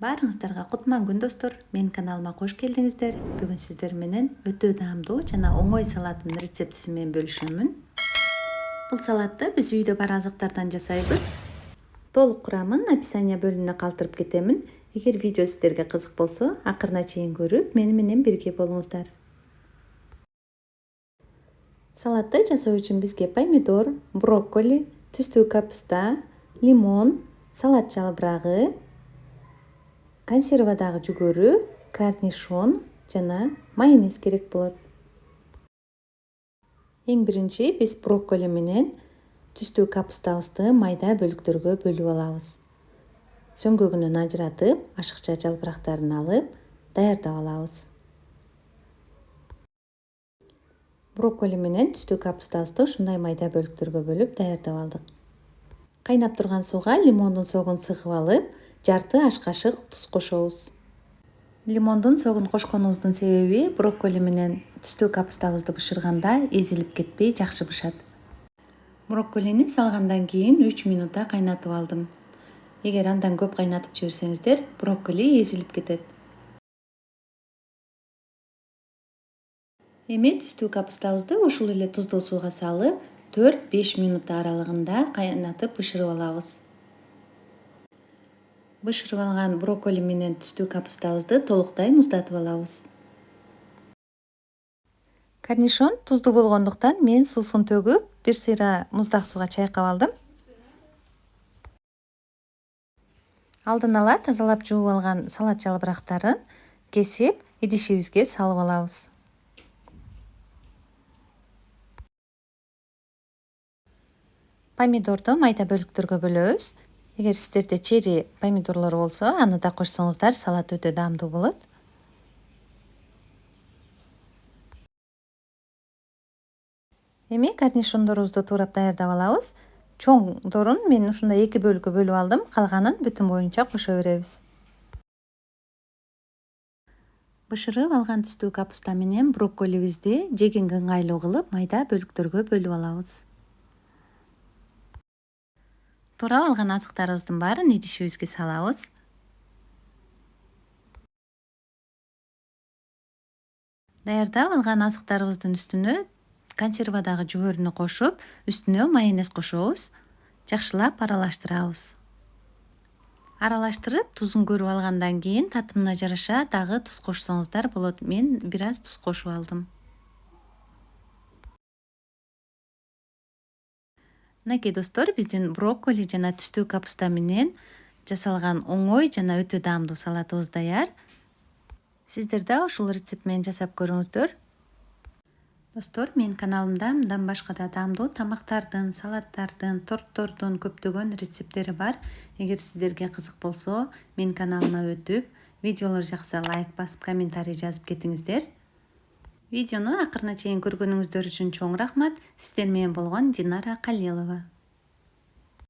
Баарыңыздарга кутман күн достор. Мен каналыма кош келдиңиздер. Бүгүн сиздер менен өтө даамдуу жана оңой салаттын рецептиси менен бөлүшөмүн. Бул салатты биз үйдө бар азыктардан жасайбыз. Толук курамын описание бөлүмүнө калтырып кетемин. Эгер видео сиздерге кызык болсо, акырына чейин көрүп, мени менен бирге болуңуздар. Салатты жасоо үчүн бизге помидор, брокколи, түстүү капуста, лимон, салат жалбырагы, консервадагы жүгөрү, корнишон жана майонез керек болот. Эң биринчи биз брокколи менен түстүү капустабызды майда бөлүктөргө бөлүп алабыз. Сөңгөгүнөн ажыратып, ашыкча жалбырактарын алып, даярдап алабыз. Брокколи менен түстүү капустабызды ушундай майда бөлүктөргө бөлүп даярдап алдык. Кайнап турган сууга лимондун согун сыгып алып, жарты аш кашык туз кошобуз. Лимондун согун кошконубуздун себеби брокколи менен түстүү капустабызды бышырганда эзилип кетпей жакшы бышат. Брокколини салгандан кийин 3 минутта кайнатып алдым. Эгер андан көп кайнатып жиберсеңиздер, брокколи эзилип кетет. Эми түстүү капустабызды ушул эле туздуу сууга салып, 4-5 минут аралыгында кайнатып бышырып алабыз. Бышырып алган брокколи менен түстүү капустабызды толуктай муздатып алабыз. Корнишон туздуу болгондуктан мен суусун төгүп, бир сыйра муздак сууга чайкап алдым. Алдын ала тазалап жууп алган салат жалбырактарын кесип, идишибизге салып алабыз. Помидорду майда бөлүктөргө бөлөбүз. Эгер сиздерде чери помидорлор болсо, аны да кошсоңуздар, салат өтө даамдуу болот. Эми корнишондорубузду туурап даярдап алабыз. Чоңдорун мен ушундай 2 бөлүккө бөлүп алдым, калганын бүтүн боюнча кошо беребиз. Бышырып алган түстүү капуста менен брокколибизди жегенге ыңгайлуу кылып майда бөлүктөргө бөлүп алабыз. Туурап алган азыктарыбыздын баарын идишибизге салабыз. Даярдап алган азыктарыбыздын үстүнө консервадагы жүгөрүнү кошуп, үстүнө майонез кошобуз. Жакшылап аралаштырабыз. Аралаштырып, тузун көрүп алгандан кийин татымына жараша дагы туз кошсоңуздар болот. Мен бир аз туз кошуп алдым. Мынакей достор, биздин брокколи жана түстүү капуста менен жасалган оңой жана өтө даамдуу салатыбыз даяр. Сиздер да ушул рецепт менен жасап көрүңүздөр. Достор, менин каналымда мындан башка да даамдуу тамактардын, салаттардын, торттордун көптөгөн рецепттери бар. Эгер сиздерге кызык болсо, менин каналыма өтүп, видеолор жакса лайк басып, комментарий жазып кетиңиздер. Видеону акырына чейин көргөнүңүздөр үчүн чоң рахмат. Сиздер менен болгон Динара Калилова.